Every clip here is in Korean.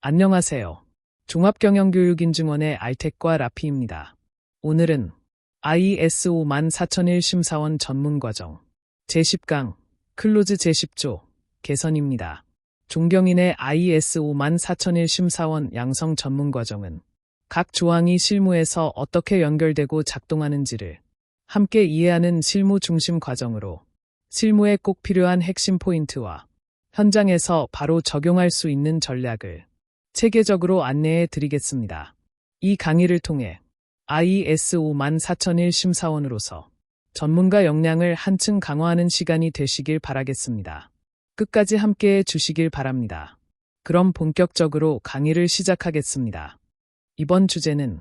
안녕하세요. 종합경영교육인증원의 알텍과 라피입니다. 오늘은 ISO 14001 심사원 전문과정 제10강 클로즈 제10조 개선입니다. 존경인의 ISO 14001 심사원 양성 전문과정은 각 조항이 실무에서 어떻게 연결되고 작동하는지를 함께 이해하는 실무 중심 과정으로 실무에 꼭 필요한 핵심 포인트와 현장에서 바로 적용할 수 있는 전략을 체계적으로 안내해 드리겠습니다. 이 강의를 통해 ISO 14001 심사원으로서 전문가 역량을 한층 강화하는 시간이 되시길 바라겠습니다. 끝까지 함께해 주시길 바랍니다. 그럼 본격적으로 강의를 시작하겠습니다. 이번 주제는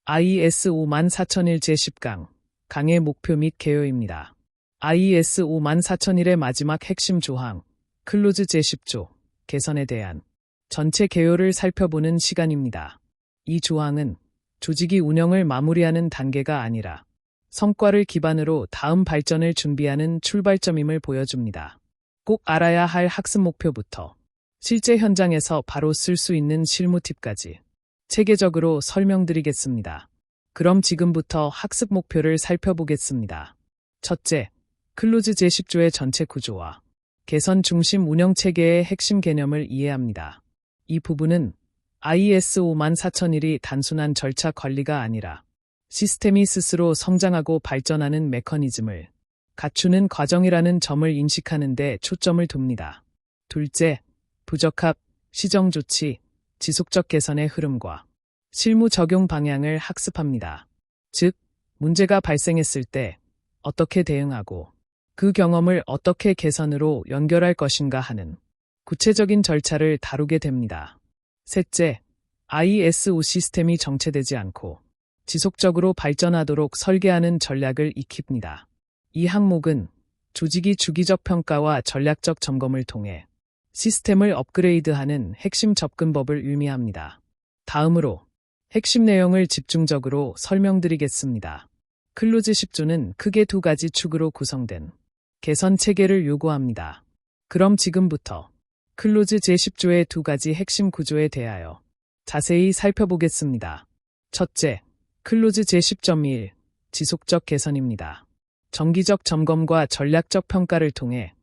ISO 14001 제10강 강의 목표 및 개요입니다. ISO 14001의 마지막 핵심 조항 클로즈 제10조 개선에 대한 전체 개요를 살펴보는 시간입니다. 이 조항은 조직이 운영을 마무리하는 단계가 아니라 성과를 기반으로 다음 발전을 준비하는 출발점임을 보여줍니다. 꼭 알아야 할 학습 목표부터 실제 현장에서 바로 쓸 수 있는 실무 팁까지 체계적으로 설명드리겠습니다. 그럼 지금부터 학습 목표를 살펴보겠습니다. 첫째, 클로즈 제10조의 전체 구조와 개선 중심 운영 체계의 핵심 개념을 이해합니다. 이 부분은 ISO 14001이 단순한 절차 관리가 아니라 시스템이 스스로 성장하고 발전하는 메커니즘을 갖추는 과정이라는 점을 인식하는 데 초점을 둡니다. 둘째, 부적합, 시정 조치, 지속적 개선의 흐름과 실무 적용 방향을 학습합니다. 즉, 문제가 발생했을 때 어떻게 대응하고 그 경험을 어떻게 개선으로 연결할 것인가 하는 구체적인 절차를 다루게 됩니다. 셋째, ISO 시스템이 정체되지 않고 지속적으로 발전하도록 설계하는 전략을 익힙니다. 이 항목은 조직이 주기적 평가와 전략적 점검을 통해 시스템을 업그레이드하는 핵심 접근법을 의미합니다. 다음으로 핵심 내용을 집중적으로 설명드리겠습니다. 클로즈 10조는 크게 두 가지 축으로 구성된 개선 체계를 요구합니다. 그럼 지금부터 클로즈 제10조의 두 가지 핵심 구조에 대하여 자세히 살펴보겠습니다. 첫째, 클로즈 제10.1 지속적 개선입니다. 정기적 점검과 전략적 평가를 통해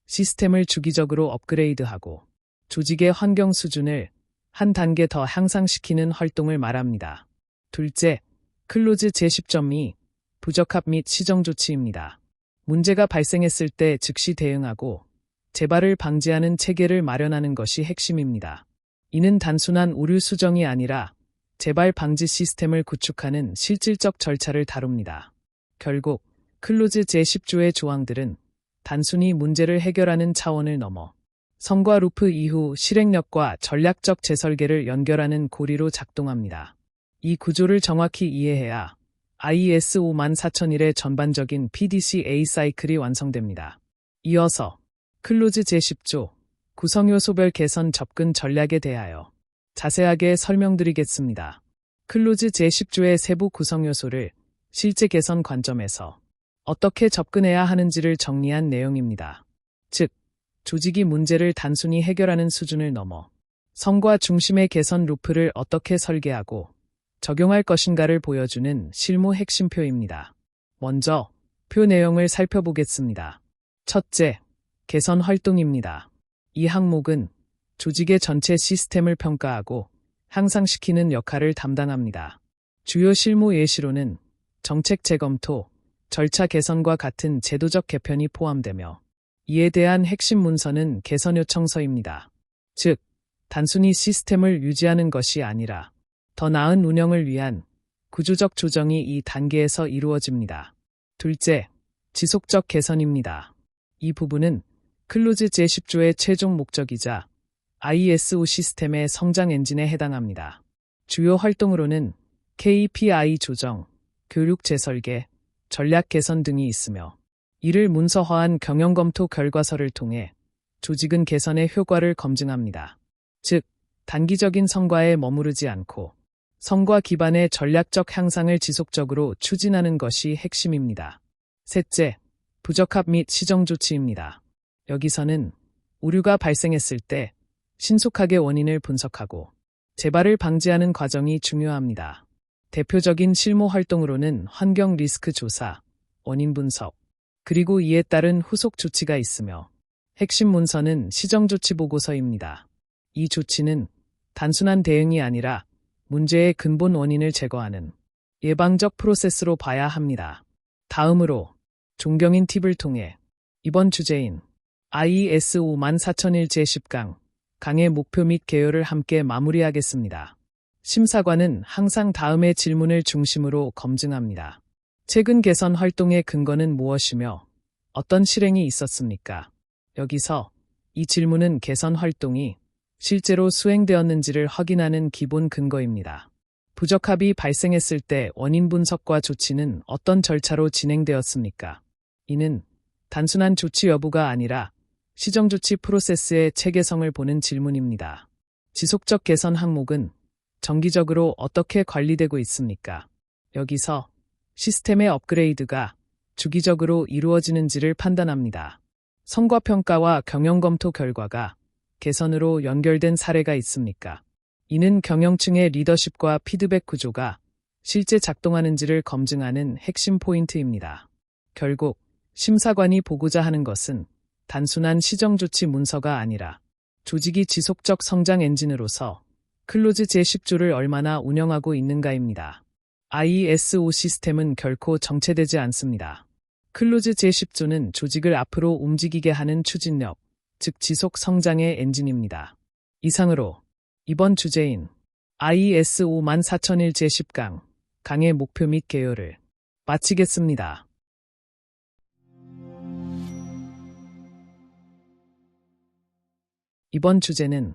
시스템을 주기적으로 업그레이드하고 조직의 환경 수준을 한 단계 더 향상시키는 활동을 말합니다. 둘째, 클로즈 제10.2 부적합 및 시정 조치입니다. 문제가 발생했을 때 즉시 대응하고 재발을 방지하는 체계를 마련하는 것이 핵심입니다. 이는 단순한 오류 수정이 아니라 재발 방지 시스템을 구축하는 실질적 절차를 다룹니다. 결국 클로즈 제10조의 조항들은 단순히 문제를 해결하는 차원을 넘어 성과 루프 이후 실행력과 전략적 재설계를 연결하는 고리로 작동합니다. 이 구조를 정확히 이해해야 ISO 14001의 전반적인 PDCA 사이클이 완성됩니다. 이어서 클로즈 제10조 구성요소별 개선 접근 전략에 대하여 자세하게 설명드리겠습니다. 클로즈 제10조의 세부 구성요소를 실제 개선 관점에서 어떻게 접근해야 하는지를 정리한 내용입니다. 즉, 조직이 문제를 단순히 해결하는 수준을 넘어 성과 중심의 개선 루프를 어떻게 설계하고 적용할 것인가를 보여주는 실무 핵심표입니다. 먼저 표 내용을 살펴보겠습니다. 첫째, 개선 활동입니다. 이 항목은 조직의 전체 시스템을 평가하고 향상시키는 역할을 담당합니다. 주요 실무 예시로는 정책 재검토, 절차 개선과 같은 제도적 개편이 포함되며 이에 대한 핵심 문서는 개선 요청서입니다. 즉, 단순히 시스템을 유지하는 것이 아니라 더 나은 운영을 위한 구조적 조정이 이 단계에서 이루어집니다. 둘째, 지속적 개선입니다. 이 부분은 클로즈 제10조의 최종 목적이자 ISO 시스템의 성장 엔진에 해당합니다. 주요 활동으로는 KPI 조정, 교육 재설계, 전략 개선 등이 있으며 이를 문서화한 경영검토 결과서를 통해 조직은 개선의 효과를 검증합니다. 즉, 단기적인 성과에 머무르지 않고 성과 기반의 전략적 향상을 지속적으로 추진하는 것이 핵심입니다. 셋째, 부적합 및 시정 조치입니다. 여기서는 오류가 발생했을 때 신속하게 원인을 분석하고 재발을 방지하는 과정이 중요합니다. 대표적인 실무 활동으로는 환경 리스크 조사, 원인 분석, 그리고 이에 따른 후속 조치가 있으며 핵심 문서는 시정 조치 보고서입니다. 이 조치는 단순한 대응이 아니라 문제의 근본 원인을 제거하는 예방적 프로세스로 봐야 합니다. 다음으로 존경인 팁을 통해 이번 주제인 ISO 14001 제10강 강의 목표 및 개요를 함께 마무리하겠습니다. 심사관은 항상 다음의 질문을 중심으로 검증합니다. 최근 개선 활동의 근거는 무엇이며 어떤 실행이 있었습니까? 여기서 이 질문은 개선 활동이 실제로 수행되었는지를 확인하는 기본 근거입니다. 부적합이 발생했을 때 원인 분석과 조치는 어떤 절차로 진행되었습니까? 이는 단순한 조치 여부가 아니라 시정조치 프로세스의 체계성을 보는 질문입니다. 지속적 개선 항목은 정기적으로 어떻게 관리되고 있습니까? 여기서 시스템의 업그레이드가 주기적으로 이루어지는지를 판단합니다. 성과평가와 경영검토 결과가 개선으로 연결된 사례가 있습니까? 이는 경영층의 리더십과 피드백 구조가 실제 작동하는지를 검증하는 핵심 포인트입니다. 결국 심사관이 보고자 하는 것은 단순한 시정조치 문서가 아니라 조직이 지속적 성장 엔진으로서 클로즈 제10조를 얼마나 운영하고 있는가입니다. ISO 시스템은 결코 정체되지 않습니다. 클로즈 제10조는 조직을 앞으로 움직이게 하는 추진력, 즉 지속 성장의 엔진입니다. 이상으로 이번 주제인 ISO 14001 제10강 강의 목표 및 개요를 마치겠습니다. 이번 주제는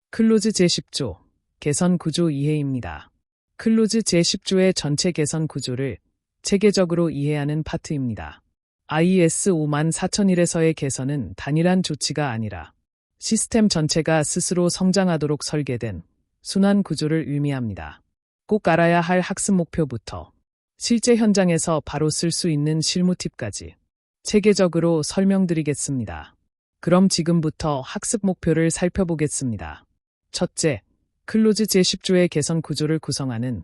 클로즈 제10조 개선 구조 이해입니다. 클로즈 제10조의 전체 개선 구조를 체계적으로 이해하는 파트입니다. ISO 14001에서의 개선은 단일한 조치가 아니라 시스템 전체가 스스로 성장하도록 설계된 순환 구조를 의미합니다. 꼭 알아야 할 학습 목표부터 실제 현장에서 바로 쓸 수 있는 실무 팁까지 체계적으로 설명드리겠습니다. 그럼 지금부터 학습 목표를 살펴보겠습니다. 첫째, 클로즈 제10조의 개선 구조를 구성하는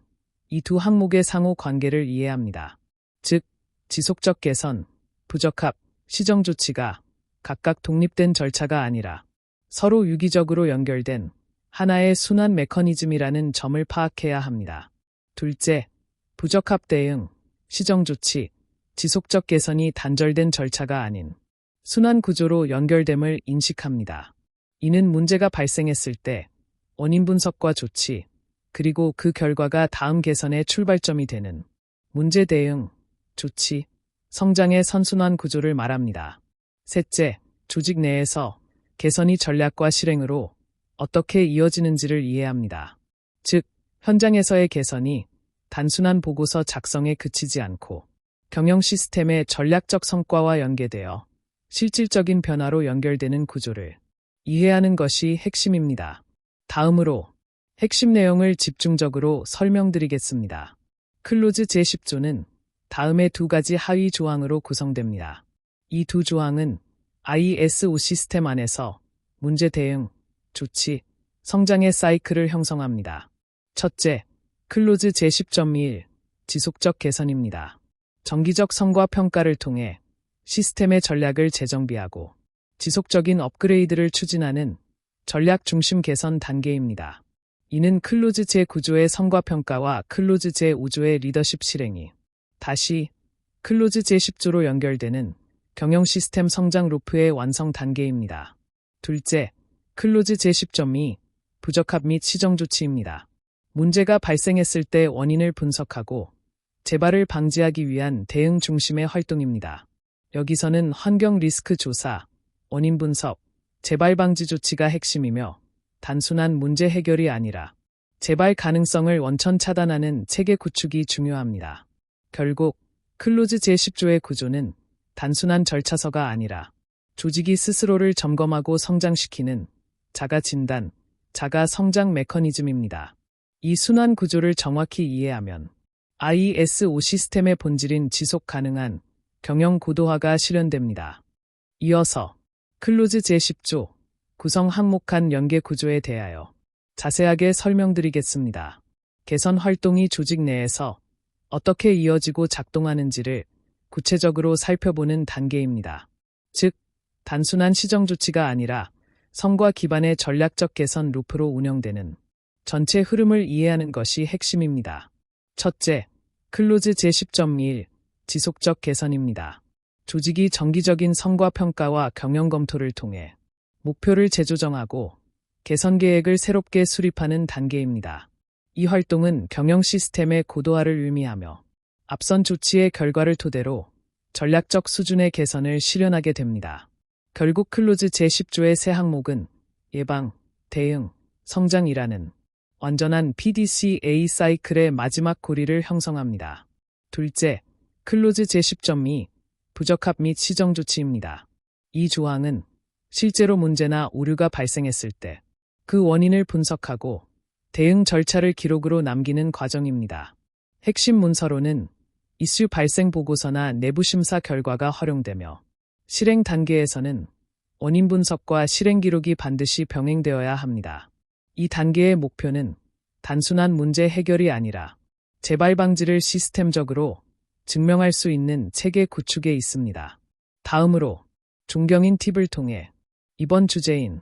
이 두 항목의 상호 관계를 이해합니다. 즉, 지속적 개선, 부적합, 시정 조치가 각각 독립된 절차가 아니라 서로 유기적으로 연결된 하나의 순환 메커니즘이라는 점을 파악해야 합니다. 둘째, 부적합 대응, 시정 조치, 지속적 개선이 단절된 절차가 아닌 순환 구조로 연결됨을 인식합니다. 이는 문제가 발생했을 때 원인 분석과 조치, 그리고 그 결과가 다음 개선의 출발점이 되는 문제 대응, 조치, 성장의 선순환 구조를 말합니다. 셋째, 조직 내에서 개선이 전략과 실행으로 어떻게 이어지는지를 이해합니다. 즉, 현장에서의 개선이 단순한 보고서 작성에 그치지 않고 경영 시스템의 전략적 성과와 연계되어 실질적인 변화로 연결되는 구조를 이해하는 것이 핵심입니다. 다음으로 핵심 내용을 집중적으로 설명드리겠습니다. 클로즈 제10조는 다음의 두 가지 하위 조항으로 구성됩니다. 이 두 조항은 ISO 시스템 안에서 문제 대응, 조치, 성장의 사이클을 형성합니다. 첫째, 클로즈 제10.1 지속적 개선입니다. 정기적 성과 평가를 통해 시스템의 전략을 재정비하고 지속적인 업그레이드를 추진하는 전략 중심 개선 단계입니다. 이는 클로즈 제9조의 성과 평가와 클로즈 제5조의 리더십 실행이 다시 클로즈 제10조로 연결되는 경영 시스템 성장 루프의 완성 단계입니다. 둘째, 클로즈 제10.2 부적합 및 시정 조치입니다. 문제가 발생했을 때 원인을 분석하고 재발을 방지하기 위한 대응 중심의 활동입니다. 여기서는 환경 리스크 조사, 원인 분석, 재발 방지 조치가 핵심이며 단순한 문제 해결이 아니라 재발 가능성을 원천 차단하는 체계 구축이 중요합니다. 결국 클로즈 제10조의 구조는 단순한 절차서가 아니라 조직이 스스로를 점검하고 성장시키는 자가 진단, 자가 성장 메커니즘입니다. 이 순환 구조를 정확히 이해하면 ISO 시스템의 본질인 지속 가능한 경영 고도화가 실현됩니다. 이어서 클로즈 제10조 구성 항목한 연계 구조에 대하여 자세하게 설명드리겠습니다. 개선 활동이 조직 내에서 어떻게 이어지고 작동하는지를 구체적으로 살펴보는 단계입니다. 즉, 단순한 시정 조치가 아니라 성과 기반의 전략적 개선 루프로 운영되는 전체 흐름을 이해하는 것이 핵심입니다. 첫째, 클로즈 제10.1 지속적 개선입니다. 조직이 정기적인 성과 평가와 경영 검토를 통해 목표를 재조정하고 개선 계획을 새롭게 수립하는 단계입니다. 이 활동은 경영 시스템의 고도화를 의미하며 앞선 조치의 결과를 토대로 전략적 수준의 개선을 실현하게 됩니다. 결국 클로즈 제10조의 세 항목은 예방, 대응, 성장이라는 완전한 PDCA 사이클의 마지막 고리를 형성합니다. 둘째, 클로즈 제10.2 부적합 및 시정 조치입니다. 이 조항은 실제로 문제나 오류가 발생했을 때 그 원인을 분석하고 대응 절차를 기록으로 남기는 과정입니다. 핵심 문서로는 이슈 발생 보고서나 내부 심사 결과가 활용되며 실행 단계에서는 원인 분석과 실행 기록이 반드시 병행되어야 합니다. 이 단계의 목표는 단순한 문제 해결이 아니라 재발 방지를 시스템적으로 증명할 수 있는 체계 구축에 있습니다. 다음으로 존경인 팁을 통해 이번 주제인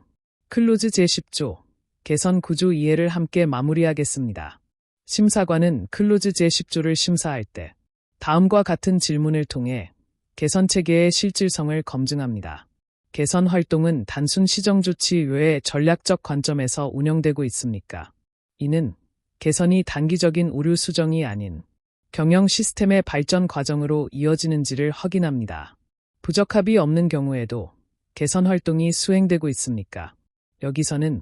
클로즈 제10조 개선 구조 이해를 함께 마무리하겠습니다. 심사관은 클로즈 제10조를 심사할 때 다음과 같은 질문을 통해 개선 체계의 실질성을 검증합니다. 개선 활동은 단순 시정 조치 외에 전략적 관점에서 운영되고 있습니까? 이는 개선이 단기적인 오류 수정이 아닌 경영 시스템의 발전 과정으로 이어지는지를 확인합니다. 부적합이 없는 경우에도 개선 활동이 수행되고 있습니까? 여기서는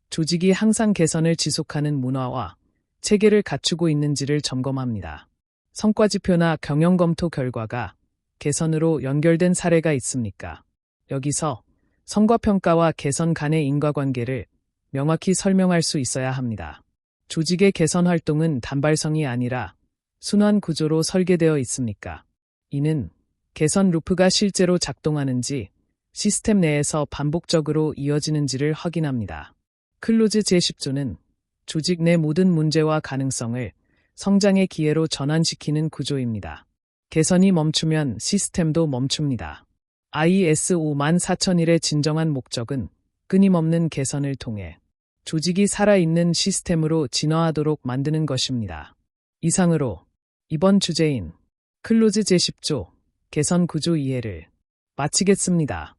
조직이 항상 개선을 지속하는 문화와 체계를 갖추고 있는지를 점검합니다. 성과지표나 경영검토 결과가 개선으로 연결된 사례가 있습니까? 여기서 성과평가와 개선 간의 인과관계를 명확히 설명할 수 있어야 합니다. 조직의 개선 활동은 단발성이 아니라 순환 구조로 설계되어 있습니까? 이는 개선 루프가 실제로 작동하는지 시스템 내에서 반복적으로 이어지는지를 확인합니다. 클로즈 제10조는 조직 내 모든 문제와 가능성을 성장의 기회로 전환시키는 구조입니다. 개선이 멈추면 시스템도 멈춥니다. ISO 14001의 진정한 목적은 끊임없는 개선을 통해 조직이 살아있는 시스템으로 진화하도록 만드는 것입니다. 이상으로 이번 주제인 클로즈 제10조 개선 구조 이해를 마치겠습니다.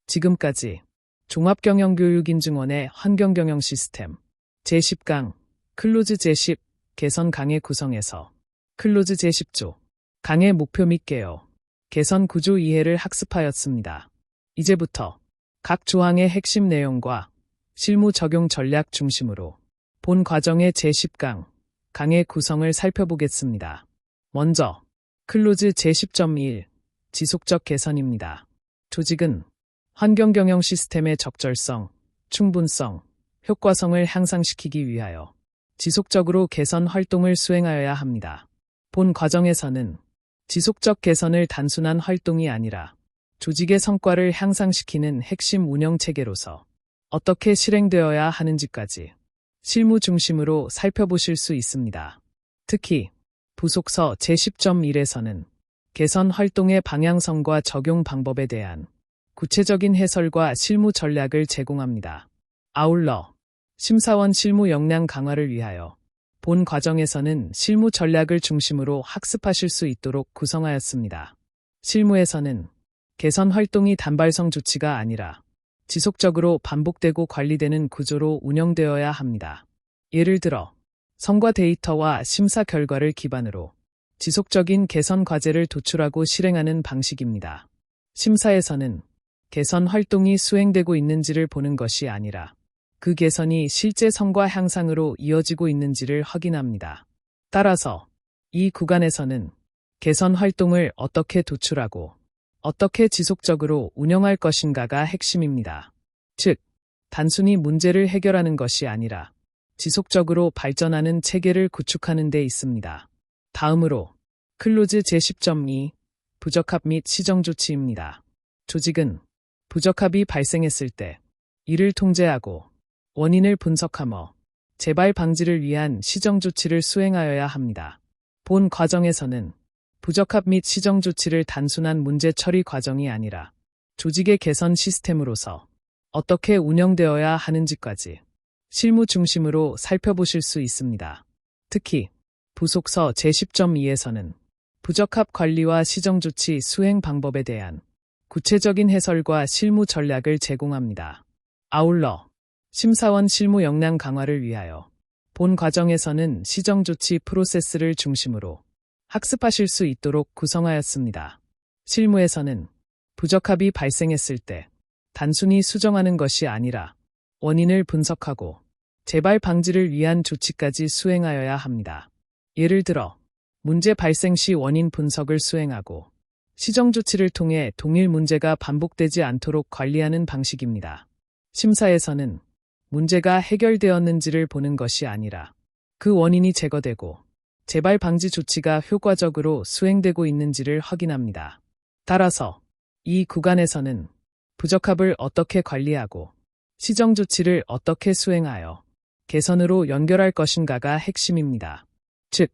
지금까지 종합경영교육인증원의 환경경영 시스템 제10강 클로즈 제10 개선 강의 구성에서 클로즈 제10조 강의 목표 및 개요, 개선 구조 이해를 학습하였습니다. 이제부터 각 조항의 핵심 내용과 실무 적용 전략 중심으로 본 과정의 제10강 강의 구성을 살펴보겠습니다. 먼저 클로즈 제10.1 지속적 개선입니다. 조직은 환경경영 시스템의 적절성, 충분성, 효과성을 향상시키기 위하여 지속적으로 개선 활동을 수행하여야 합니다. 본 과정에서는 지속적 개선을 단순한 활동이 아니라 조직의 성과를 향상시키는 핵심 운영 체계로서 어떻게 실행되어야 하는지까지 실무 중심으로 살펴보실 수 있습니다. 특히 부속서 제10.1에서는 개선 활동의 방향성과 적용 방법에 대한 구체적인 해설과 실무 전략을 제공합니다. 아울러 심사원 실무 역량 강화를 위하여 본 과정에서는 실무 전략을 중심으로 학습하실 수 있도록 구성하였습니다. 실무에서는 개선 활동이 단발성 조치가 아니라 지속적으로 반복되고 관리되는 구조로 운영되어야 합니다. 예를 들어 성과 데이터와 심사 결과를 기반으로 지속적인 개선 과제를 도출하고 실행하는 방식입니다. 심사에서는 개선 활동이 수행되고 있는지를 보는 것이 아니라 그 개선이 실제 성과 향상으로 이어지고 있는지를 확인합니다. 따라서 이 구간에서는 개선 활동을 어떻게 도출하고 어떻게 지속적으로 운영할 것인가가 핵심입니다. 즉, 단순히 문제를 해결하는 것이 아니라 지속적으로 발전하는 체계를 구축하는 데 있습니다. 다음으로 클로즈 제10.2 부적합 및 시정조치입니다. 조직은 부적합이 발생했을 때 이를 통제하고 원인을 분석하며 재발 방지를 위한 시정조치를 수행하여야 합니다. 본 과정에서는 부적합 및 시정조치를 단순한 문제 처리 과정이 아니라 조직의 개선 시스템으로서 어떻게 운영되어야 하는지까지 실무 중심으로 살펴보실 수 있습니다. 특히 부속서 제10.2에서는 부적합 관리와 시정조치 수행 방법에 대한 구체적인 해설과 실무 전략을 제공합니다. 아울러 심사원 실무 역량 강화를 위하여 본 과정에서는 시정조치 프로세스를 중심으로 학습하실 수 있도록 구성하였습니다. 실무에서는 부적합이 발생했을 때 단순히 수정하는 것이 아니라 원인을 분석하고 재발 방지를 위한 조치까지 수행하여야 합니다. 예를 들어 문제 발생 시 원인 분석을 수행하고 시정 조치를 통해 동일 문제가 반복되지 않도록 관리하는 방식입니다. 심사에서는 문제가 해결되었는지를 보는 것이 아니라 그 원인이 제거되고 재발 방지 조치가 효과적으로 수행되고 있는지를 확인합니다. 따라서 이 구간에서는 부적합을 어떻게 관리하고 시정 조치를 어떻게 수행하여 개선으로 연결할 것인가가 핵심입니다. 즉,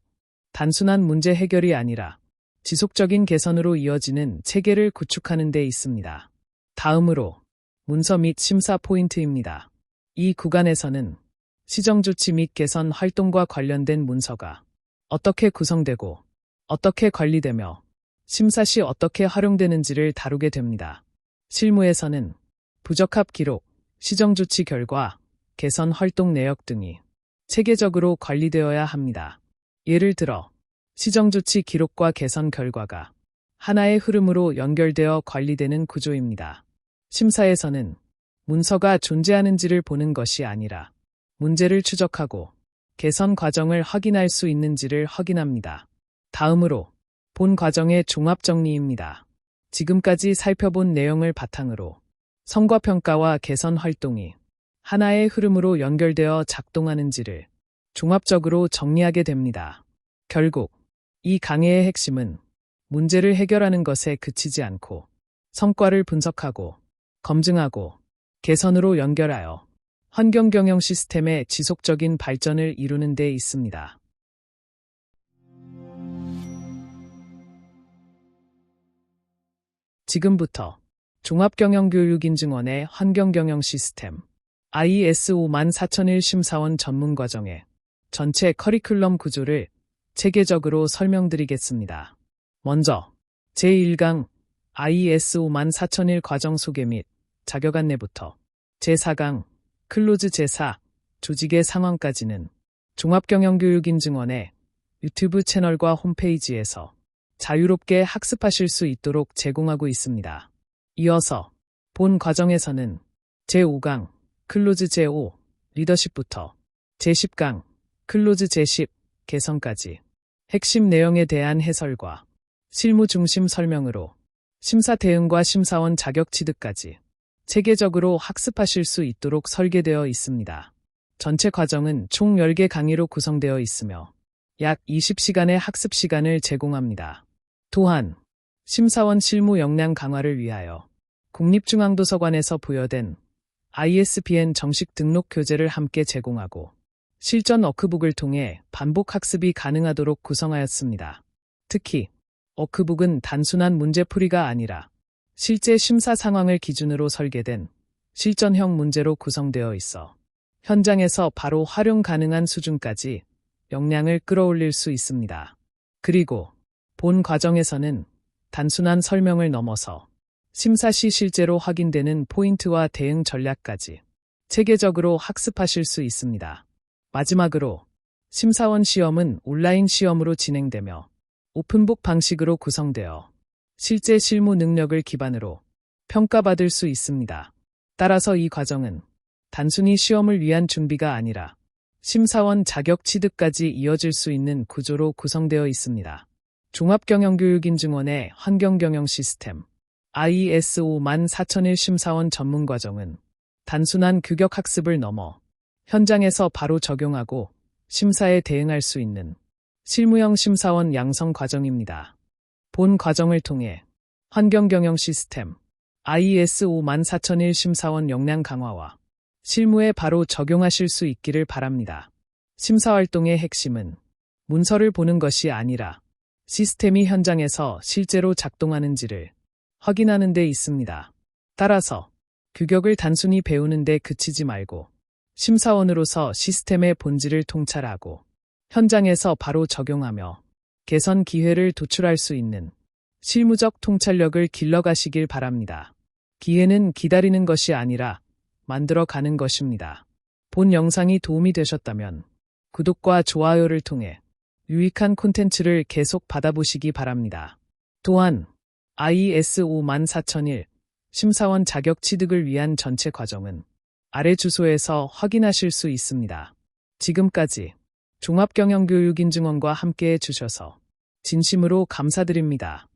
단순한 문제 해결이 아니라 지속적인 개선으로 이어지는 체계를 구축하는 데 있습니다. 다음으로 문서 및 심사 포인트입니다. 이 구간에서는 시정 조치 및 개선 활동과 관련된 문서가 어떻게 구성되고 어떻게 관리되며 심사 시 어떻게 활용되는지를 다루게 됩니다. 실무에서는 부적합 기록, 시정 조치 결과, 개선 활동 내역 등이 체계적으로 관리되어야 합니다. 예를 들어 시정 조치 기록과 개선 결과가 하나의 흐름으로 연결되어 관리되는 구조입니다. 심사에서는 문서가 존재하는지를 보는 것이 아니라 문제를 추적하고 개선 과정을 확인할 수 있는지를 확인합니다. 다음으로 본 과정의 종합 정리입니다. 지금까지 살펴본 내용을 바탕으로 성과평가와 개선 활동이 하나의 흐름으로 연결되어 작동하는지를 종합적으로 정리하게 됩니다. 결국 이 강의의 핵심은 문제를 해결하는 것에 그치지 않고 성과를 분석하고 검증하고 개선으로 연결하여 환경경영 시스템의 지속적인 발전을 이루는 데 있습니다. 지금부터 종합경영교육인증원의 환경경영 시스템 ISO 14001 심사원 전문과정의 전체 커리큘럼 구조를 체계적으로 설명드리겠습니다. 먼저 제1강 ISO 14001 과정 소개 및 자격 안내부터 제4강 클로즈 제4 조직의 상황까지는 종합경영교육인증원의 유튜브 채널과 홈페이지에서 자유롭게 학습하실 수 있도록 제공하고 있습니다. 이어서 본 과정에서는 제5강 클로즈 제5 리더십부터 제10강 클로즈 제10 개선까지 핵심 내용에 대한 해설과 실무 중심 설명으로 심사 대응과 심사원 자격 취득까지 체계적으로 학습하실 수 있도록 설계되어 있습니다. 전체 과정은 총 10개 강의로 구성되어 있으며 약 20시간의 학습 시간을 제공합니다. 또한 심사원 실무 역량 강화를 위하여 국립중앙도서관에서 부여된 ISBN 정식 등록 교재를 함께 제공하고 실전 워크북을 통해 반복 학습이 가능하도록 구성하였습니다. 특히 워크북은 단순한 문제풀이가 아니라 실제 심사 상황을 기준으로 설계된 실전형 문제로 구성되어 있어 현장에서 바로 활용 가능한 수준까지 역량을 끌어올릴 수 있습니다. 그리고 본 과정에서는 단순한 설명을 넘어서 심사 시 실제로 확인되는 포인트와 대응 전략까지 체계적으로 학습하실 수 있습니다. 마지막으로 심사원 시험은 온라인 시험으로 진행되며 오픈북 방식으로 구성되어 실제 실무 능력을 기반으로 평가받을 수 있습니다. 따라서 이 과정은 단순히 시험을 위한 준비가 아니라 심사원 자격 취득까지 이어질 수 있는 구조로 구성되어 있습니다. 종합경영교육인증원의 환경경영 시스템 ISO 14001 심사원 전문과정은 단순한 규격 학습을 넘어 현장에서 바로 적용하고 심사에 대응할 수 있는 실무형 심사원 양성 과정입니다. 본 과정을 통해 환경경영 시스템 ISO 14001 심사원 역량 강화와 실무에 바로 적용하실 수 있기를 바랍니다. 심사활동의 핵심은 문서를 보는 것이 아니라 시스템이 현장에서 실제로 작동하는지를 확인하는 데 있습니다. 따라서 규격을 단순히 배우는 데 그치지 말고 심사원으로서 시스템의 본질을 통찰하고 현장에서 바로 적용하며 개선 기회를 도출할 수 있는 실무적 통찰력을 길러가시길 바랍니다. 기회는 기다리는 것이 아니라 만들어가는 것입니다. 본 영상이 도움이 되셨다면 구독과 좋아요를 통해 유익한 콘텐츠를 계속 받아보시기 바랍니다. 또한 ISO 14001 심사원 자격 취득을 위한 전체 과정은 아래 주소에서 확인하실 수 있습니다. 지금까지 종합경영교육인증원과 함께해 주셔서 진심으로 감사드립니다.